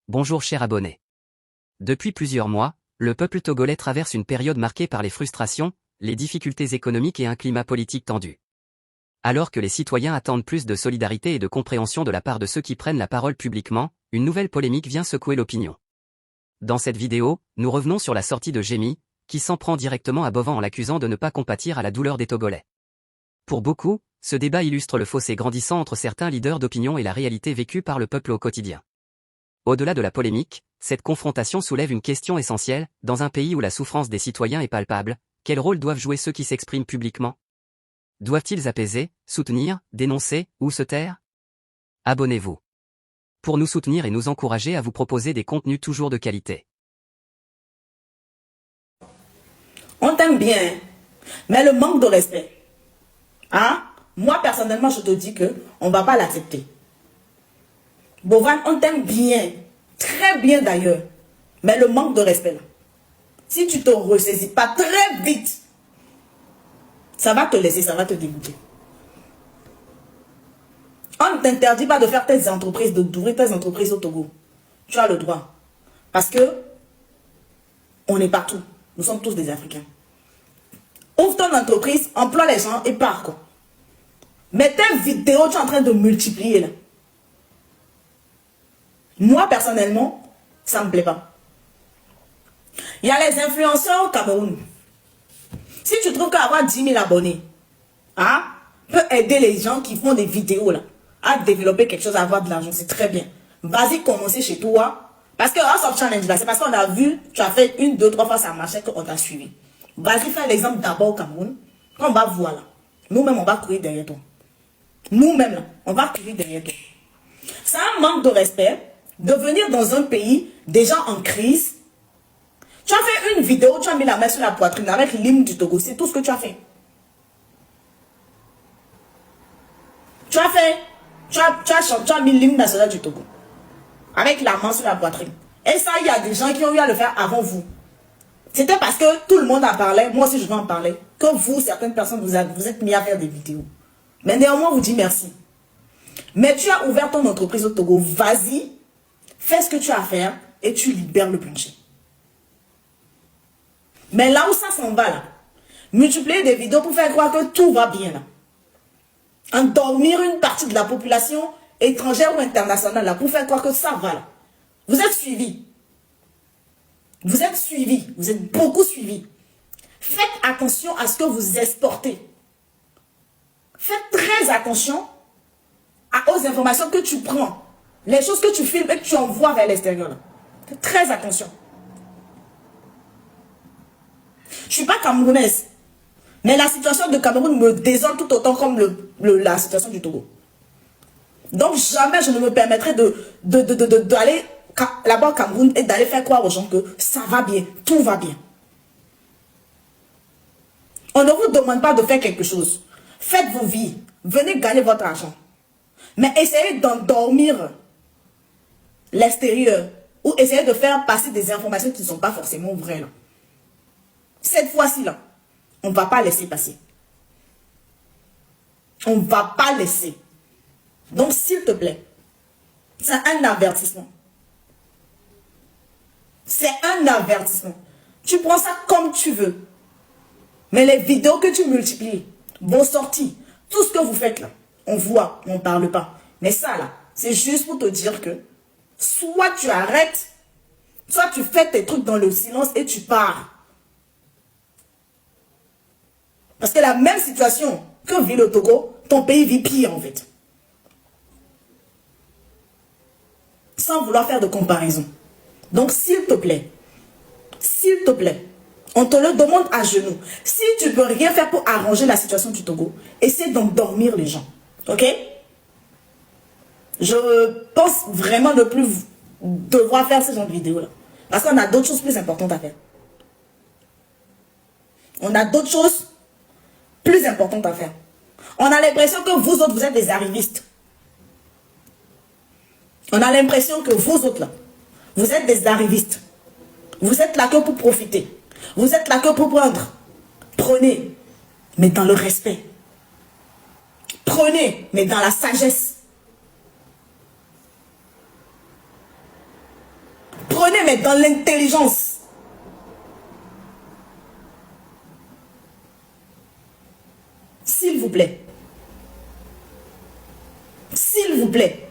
Bonjour chers abonnés. Depuis plusieurs mois, le peuple togolais traverse une période marquée par les frustrations, les difficultés économiques et un climat politique tendu. Alors que les citoyens attendent plus de solidarité et de compréhension de la part de ceux qui prennent la parole publiquement, une nouvelle polémique vient secouer l'opinion. Dans cette vidéo, nous revenons sur la sortie de Gémi, qui s'en prend directement à Bovan en l'accusant de ne pas compatir à la douleur des Togolais. Pour beaucoup, ce débat illustre le fossé grandissant entre certains leaders d'opinion et la réalité vécue par le peuple au quotidien. Au-delà de la polémique, cette confrontation soulève une question essentielle, dans un pays où la souffrance des citoyens est palpable, quel rôle doivent jouer ceux qui s'expriment publiquement? Doivent-ils apaiser, soutenir, dénoncer, ou se taire? Abonnez-vous. Pour nous soutenir et nous encourager à vous proposer des contenus toujours de qualité. On t'aime bien, mais le manque de respect, moi personnellement je te dis que on va pas l'accepter. Bovan, on t'aime bien, très bien d'ailleurs, mais le manque de respect là, si tu te ressaisis pas très vite, ça va te laisser, ça va te dégoûter. On ne t'interdit pas de faire tes entreprises, d'ouvrir tes entreprises au Togo. Tu as le droit. Parce que on est partout. Nous sommes tous des Africains. Ouvre ton entreprise, emploie les gens et pars quoi. Mais tes vidéos, tu es en train de multiplier là. Moi personnellement, ça ne me plaît pas. Il y a les influenceurs au Cameroun. Si tu trouves qu'avoir 10 000 abonnés, peut aider les gens qui font des vidéos là, à développer quelque chose, à avoir de l'argent, c'est très bien. Vas-y, commencer chez toi. Parce que House of Challenge là, c'est parce qu'on a vu, tu as fait 1, 2, 3 fois ça marchait qu'on t'a suivi. Vas-y, fais l'exemple d'abord au Cameroun. On va voir là. Nous-mêmes, on va courir derrière toi. Nous-mêmes là, on va courir derrière toi. C'est un manque de respect de venir dans un pays déjà en crise. Tu as fait une vidéo, tu as mis la main sur la poitrine avec l'hymne du Togo. C'est tout ce que tu as fait. Tu as mis l'hymne national du Togo. Avec la main sur la poitrine. Et ça, il y a des gens qui ont eu à le faire avant vous. C'était parce que tout le monde en parlait, moi aussi je vais en parler, que vous, certaines personnes, vous êtes mis à faire des vidéos. Mais néanmoins, on vous dit merci. Mais tu as ouvert ton entreprise au Togo. Vas-y, fais ce que tu as à faire et tu libères le plancher. Mais là où ça s'en va, là, multiplier des vidéos pour faire croire que tout va bien, là. Endormir une partie de la population étrangère ou internationale, là, pour faire croire que ça va, là. Vous êtes suivis. Vous êtes suivis. Vous êtes beaucoup suivis. Faites attention à ce que vous exportez. Faites très attention aux informations que tu prends. Les choses que tu filmes et que tu envoies vers l'extérieur. Faites très attention. Je ne suis pas camerounaise. Mais la situation de Cameroun me désole tout autant comme la situation du Togo. Donc jamais je ne me permettrai d'aller là-bas au Cameroun et d'aller faire croire aux gens que ça va bien, tout va bien. On ne vous demande pas de faire quelque chose. Faites vos vies. Venez gagner votre argent. Mais essayez d'endormir l'extérieur ou essayez de faire passer des informations qui ne sont pas forcément vraies. Là. Cette fois-ci, là, on ne va pas laisser passer. On ne va pas laisser. Donc, s'il te plaît, c'est un avertissement. C'est un avertissement. Tu prends ça comme tu veux. Mais les vidéos que tu multiplies vont sortir. Tout ce que vous faites là, on voit, on ne parle pas. Mais ça là, c'est juste pour te dire que soit tu arrêtes, soit tu fais tes trucs dans le silence et tu pars. Parce que la même situation que vit le Togo, ton pays vit pire en fait. Sans vouloir faire de comparaison. Donc s'il te plaît, on te le demande à genoux. Si tu ne peux rien faire pour arranger la situation du Togo, essaie d'endormir les gens. Ok? Je pense vraiment ne plus devoir faire ce genre de vidéo-là. Parce qu'on a d'autres choses plus importantes à faire. On a d'autres choses plus importantes à faire. On a l'impression que vous autres, vous êtes des arrivistes. On a l'impression que vous autres, là, vous êtes des arrivistes. Vous êtes là que pour profiter. Vous êtes là que pour prendre. Prenez, mais dans le respect. Prenez, mais dans la sagesse. mais dans l'intelligence. S'il vous plaît. S'il vous plaît.